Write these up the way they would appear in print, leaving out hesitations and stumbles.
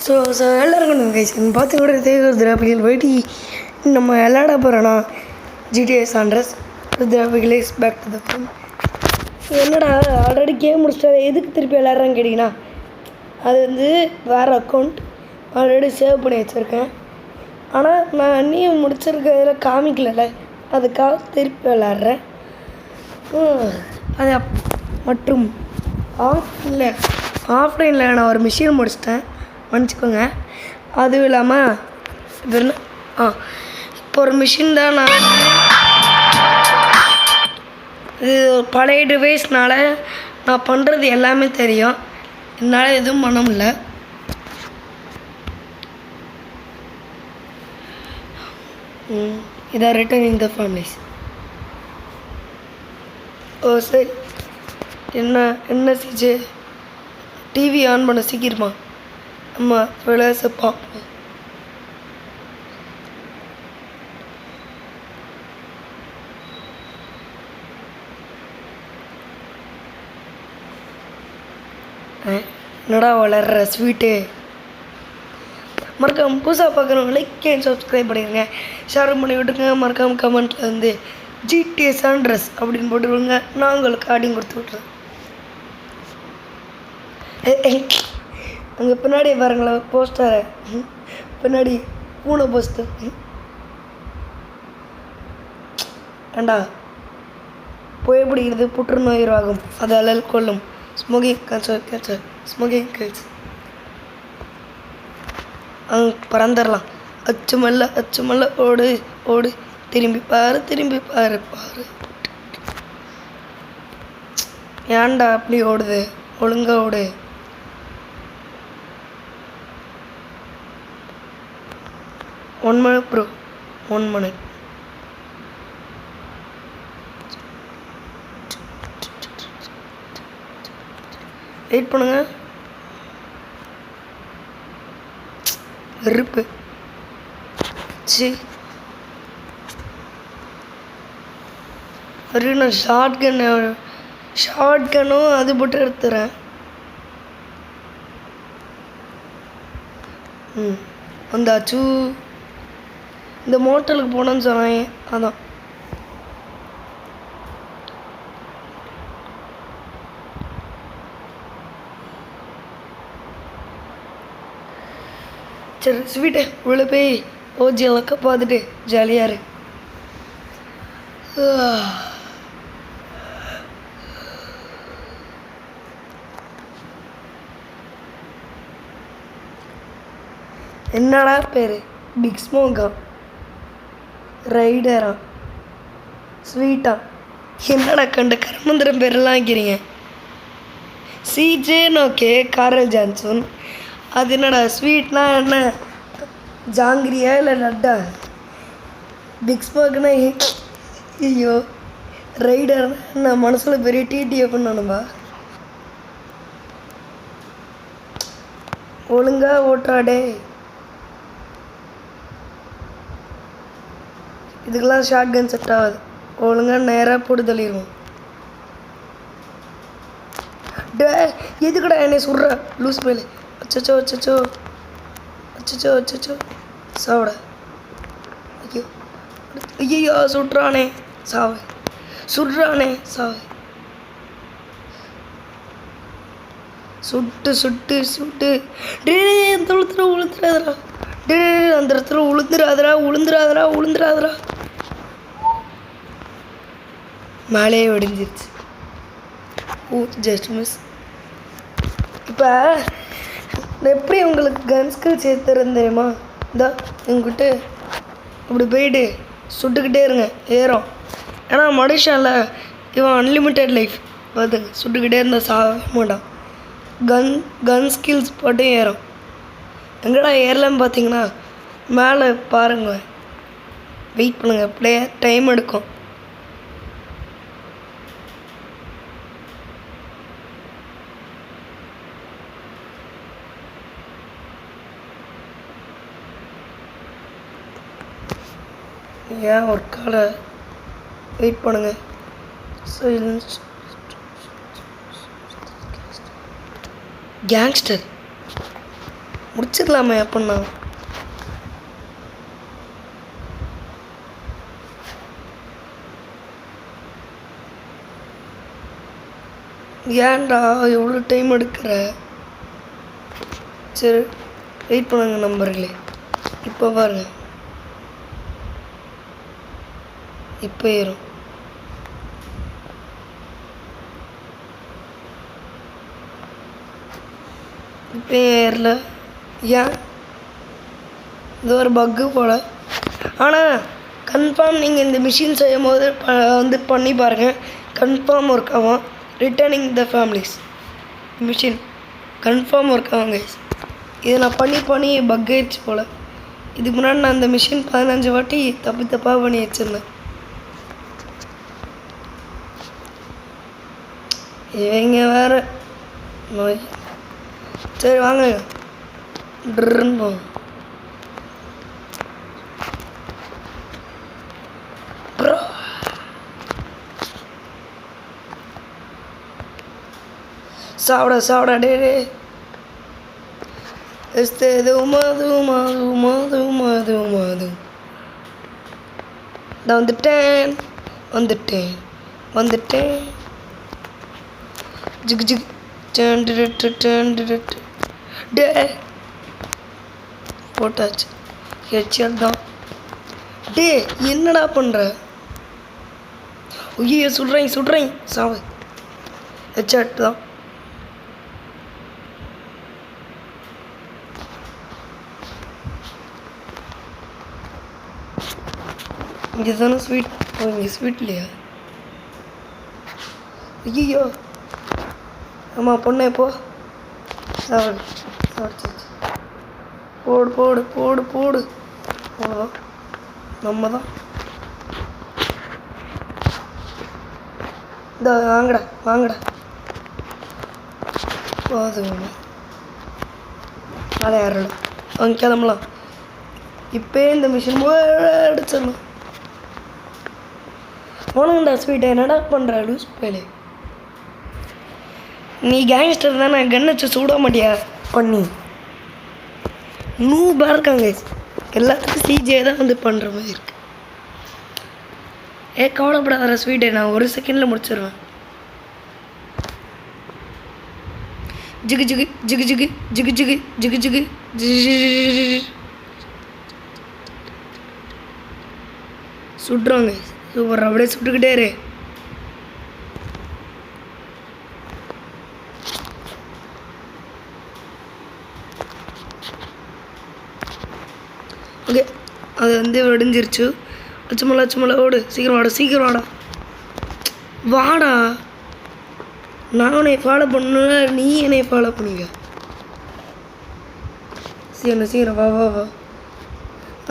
So எல்லாருக்கும் guys பார்த்து கூட தேவையான போயிட்டு நம்ம விளையாட போகிறோன்னா GTA San Andreas village back to the phone. என்னடா ஆல்ரெடி கேம் முடிச்சிட்டா எதுக்கு திருப்பி விளையாடுறான்னு கேட்டிங்கன்னா, அது வந்து வேறு அக்கௌண்ட் ஆல்ரெடி சேவ் பண்ணி வச்சுருக்கேன். ஆனால் நான் அன்னியும் முடிச்சிருக்கிறதுல காமிக்கல, அதுக்காக திருப்பி விளையாடுறேன். அது மற்றும் ஆஃப்லைனில் நான் ஒரு மிஷின் முடிச்சிட்டேன், மன்னிச்சிக்கோங்க. அதுவும் இல்லாமல் இப்போ ஒரு மிஷின் தான். நான் இது பழைய டிவைஸ்னால் நான் பண்ணுறது எல்லாமே தெரியும், என்னால் எதுவும் பண்ண முடியல. இதான் ரிட்டர்னிங் த ஃபேமிலிஸ். ஓ சரி, என்ன சிஜே டிவி ஆன் பண்ண சீக்கிரமா நம்ம விளையாச பார்ப்போம். என்னடா வளர்ற ஸ்வீட்டு. மறக்காம புதுசாக பார்க்குறவங்க லைக் அண்ட் சப்ஸ்கிரைப் பண்ணிடுங்க, ஷேர் பண்ணி விட்டுருங்க. மறக்காம கமெண்ட்டில் வந்து GTA San Andreas அப்படின்னு போட்டுருங்க, நான் உங்களுக்கு ஆடியும் கொடுத்து விட்றேன். அங்கே பின்னாடி பாருங்களேன் போஸ்டரை, பின்னாடி பூனை போஸ்டர். ஏண்டா புகை பிடிக்கிறது புற்றுநோய் ஆகும், அது அலல் கொள்ளும். Smoking cancer smoking kills. அங்கே பறந்துடலாம். அச்சுமல்ல ஓடு ஓடு, திரும்பி பாரு பாரு. ஏன்டா அப்படி ஓடுது, ஒழுங்கா ஓடு. One minute bro, 1 minute. Wait பண்ணுங்க. வெறுப்பு சி நான் ஷார்ட் கன்னும் அது போட்டு எடுத்துறேன். வந்தாச்சு. இந்த மோட்டலுக்கு போனோன்னு சொன்னாங்க, அதான். சரி ஸ்வீட்டு உள்ள போய் ஓஜி எல்லாம் பார்த்துட்டு ஜாலியாக இரு. என்னடா பேர்? பிக் ஸ்மோக்கா, ரைடரா, ஸ்வீட்டா, என்னடா கண்டு கரமந்திரம் பேரெல்லாம் வைக்கிறீங்க? சிஜேன்னு ஓகே, கார்ல் ஜான்சன். அது என்னடா ஸ்வீட்னா என்ன, ஜாங்கிரியா இல்லை லட்டா? பிக் ஸ்மோக்னா ஐயோ, ரைடர்னா நான் மனசில் பெரிய டிடிஎஃப் பண்ணணும்பா. ஒழுங்கா ஓட்டுறாடே. இதுக்கெல்லாம் ஷார்ட் கன் செட் ஆகாது, ஒழுங்கா நேராக போட்டு தள்ளிடுவோம். எதுக்கடா என்னை சுடுற லூஸ் மேலே? அச்சோ சாவட. ஐயோ சுடுறானே சாவு. சுட்டு டே அந்த இடத்துல உளுந்துராதரா. அந்த இடத்துல உளுந்துராதரா. மேலேயே வெடிஞ்சிருச்சு. Just miss. இப்போ எப்படி உங்களுக்கு கன் ஸ்கில் சேர்த்துறேன் தெரியுமா? இந்தா எங்கிட்ட இப்படி போயிட்டு சுட்டுக்கிட்டே இருங்க, ஏறும். ஏன்னா மனுஷன்ல இவன் அன்லிமிட்டெட் லைஃப் பார்த்துங்க, சுட்டுக்கிட்டே இருந்தால் சாக மாட்டான். கன் ஸ்கில்ஸ் போட்டு ஏறும். எங்கடா ஏறலன்னு பார்த்தீங்கன்னா மேலே பாருங்க, வெயிட் பண்ணுங்கள், பிளேயர் டைம் எடுக்கும். ஏன் ஒரு காலை வெயிட் பண்ணுங்க. கேங்ஸ்டர் முடிச்சிடலாமே அப்படின்னா. ஏன்டா எவ்வளோ டைம் எடுக்கிற? சரி வெயிட் பண்ணுங்க நம்பர்களே. இப்போ பாருங்க, இப்போ ஏறும். இப்போ ஏறல. ஏன்? இது ஒரு பக்கு போல். ஆனால் கன்ஃபார்ம் நீங்கள் இந்த மிஷின் செய்யும் போது வந்து பண்ணி பாருங்கள், கன்ஃபார்ம் ஒர்க் ஆகும். ரிட்டர்னிங் த ஃபேமிலிஸ் மிஷின் கன்ஃபார்ம் ஒர்க் ஆகும் கைஸ். இதை நான் பண்ணி பக் ஆயிடுச்சு போல். இதுக்கு முன்னாடி நான் இந்த மிஷின் 15 வாட்டி தப்பாக பண்ணி வச்சுருந்தேன். இவங்க வேறு நோய். சரி வாங்க ட்ருன்னு போங்க. ப்ரோ சாப்பிட டே எஸ்தேது மாது மாது மாது மாது மாது. நான் வந்துட்டேன். ஜிக் ஜிக் டே போட்டாச்சு. ஹெட்ஷாட் தான். டே என்னடா பண்ணுற? ஐயோ சுடுறேன் சாவு. ஹெட்ஷாட் தான். இங்கே தானே ஸ்வீட். இங்கே ஸ்வீட் இல்லையா? ஐயோ ஆமாம் பொண்ணே போ. சாப்பிடு போடு. அவ்வளோதான், நம்ம தான். இந்த வாங்கடா போதும். அதை யாரோட அவங்க கிளம்பலாம். இப்போயே இந்த மிஷின் அடிச்சிடலாம். உனக்குண்டா ஸ்வீட்டை என்னடா பண்ணுற லூஸ் பேலே? நீ கேங்ஸ்டர் தானே, கன் வச்சு சுட மாட்டியா பண்ணி? நூபாக இருக்காங்க எல்லாத்துக்கும். சிஜே தான் வந்து பண்ணுற மாதிரி இருக்கு. கவலைப்படாத ஸ்வீட்டை நான் 1 செகண்டில் முடிச்சிடுவேன். ஜிகு சுடுறாங்க. சூப்பர், அப்படியே சுட்டுக்கிட்டே இரு. ஓகே, அது வந்து வெடிஞ்சிருச்சு. லட்சமலை ஓடு, சீக்கிரம் வாடா. நான் உன்னை ஃபாலோ பண்ண, நீ என்னை ஃபாலோ பண்ணுங்க. சீக்கிரம் வா.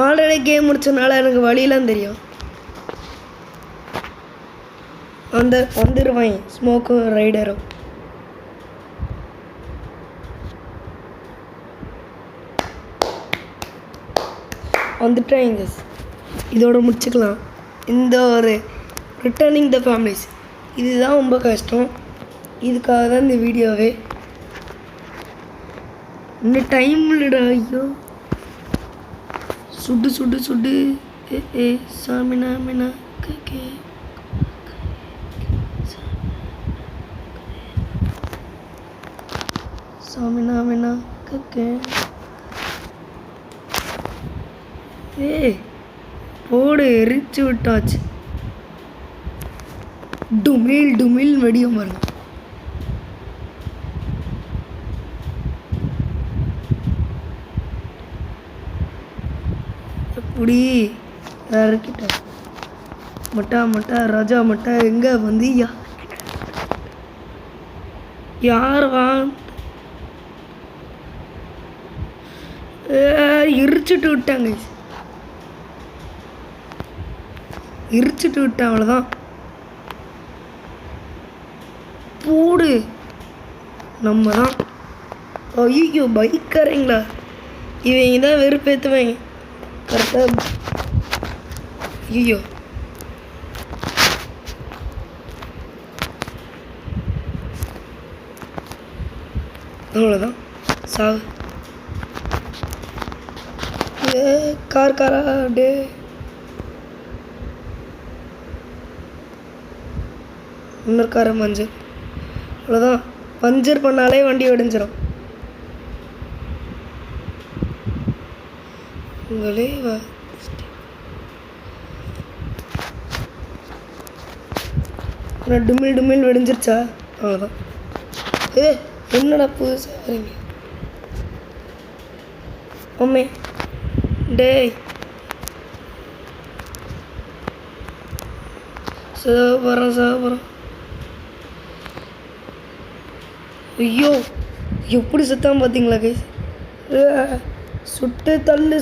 ஆல்ரெடி கேம் முடிச்சதுனால எனக்கு வழியெல்லாம் தெரியும். வந்துடுவாங்க ஸ்மோக்கும் ரைடரும். வந்துட்டாங்க. இதோட முடிச்சுக்கலாம். இந்த ஒரு ரிட்டர்னிங் த ஃபேமிலிஸ் இதுதான் ரொம்ப கஷ்டம். இதுக்காக தான் இந்த வீடியோவே. இன்னும் டைம் இல்லைடா. ஐயோ சுடு ஏ சாமினா கே சாமினா கே. போடு, எரிச்சு விட்டாச்சு. டுமில் வெடியும் பாருங்க. அப்படி இறக்கிட்ட மட்டா ராஜா மட்டா எங்க வந்து யார் எரிச்சுட்டு விட்டாங்க. அவ்வளோதான். போடு, நம்ம தான். ஐயோ பைக்காரங்களா, இவங்க தான் வெறுப்பேற்றுவாங்க கரெக்டாக. ஐயோ அவ்வளோதான், சாவு. காரா டே இன்னொரு காரை பஞ்சர். அவ்வளோதான், பஞ்சர் பண்ணாலே வண்டி வெடிஞ்சிடும். உங்களே டுமில் டுமில் வெடிஞ்சிருச்சா? அவ்வளோதான். என்னடா புதுசாக வரீங்க அம்மே டேய். சாப்பிட்றோம். ஐயோ எப்படி சுத்தாம பார்த்தீங்களா கைஸ்? சுட்டு தள்ளு.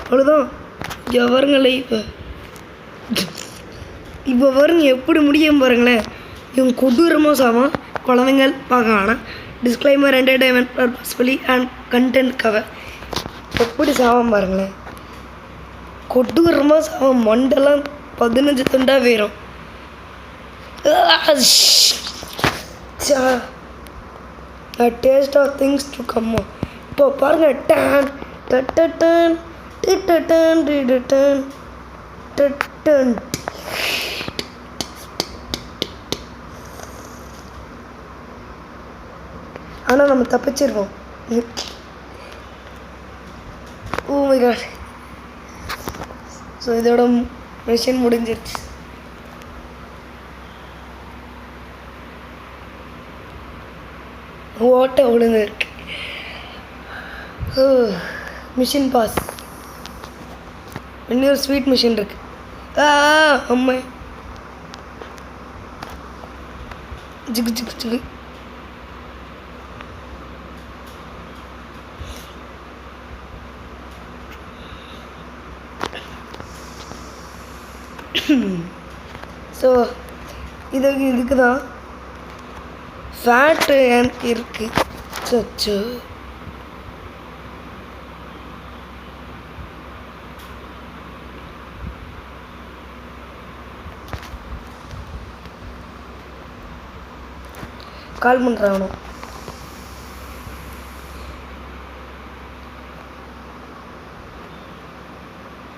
அவ்வளோதான். இங்கே வருங்களே. இப்போ வருங்க எப்படி முடியும் பாருங்களேன். இவங்க கொடூரமாக சாவான். குழந்தைங்கள் பார்க்க வேணாம். Disclaimer entertainment purposefully and content cover. எப்படி சாவான் பாருங்களேன். கொடூரமாக சாவான். மண்டெல்லாம் 15 துண்டாக வேறும். Taste of things to come. இப்போ பாருங்கள். ஆனால் நம்ம தப்பிச்சிருக்கோம். Oh my god. ஸோ இதோட மிஷின் முடிஞ்சிருச்சு. ஓட்டை விழுந்து இருக்கு. Mission pass. இன்னொரு ஸ்வீட் மிஷின் இருக்கு. அம்மா ஜிகு. ஸோ இதுக்கு தான் ஃபேட்டு இருக்குது. சச்சோ கால் பண்ணுறானோ.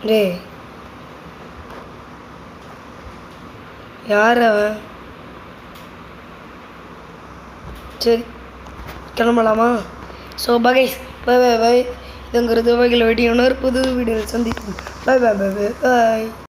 டே யார் அவன்? சரி கிளம்பலாமா? So பகைஸ் by. இதுங்கிறது வகையில் வெடியான புது வீடியோவில் சந்திக்கும். பை.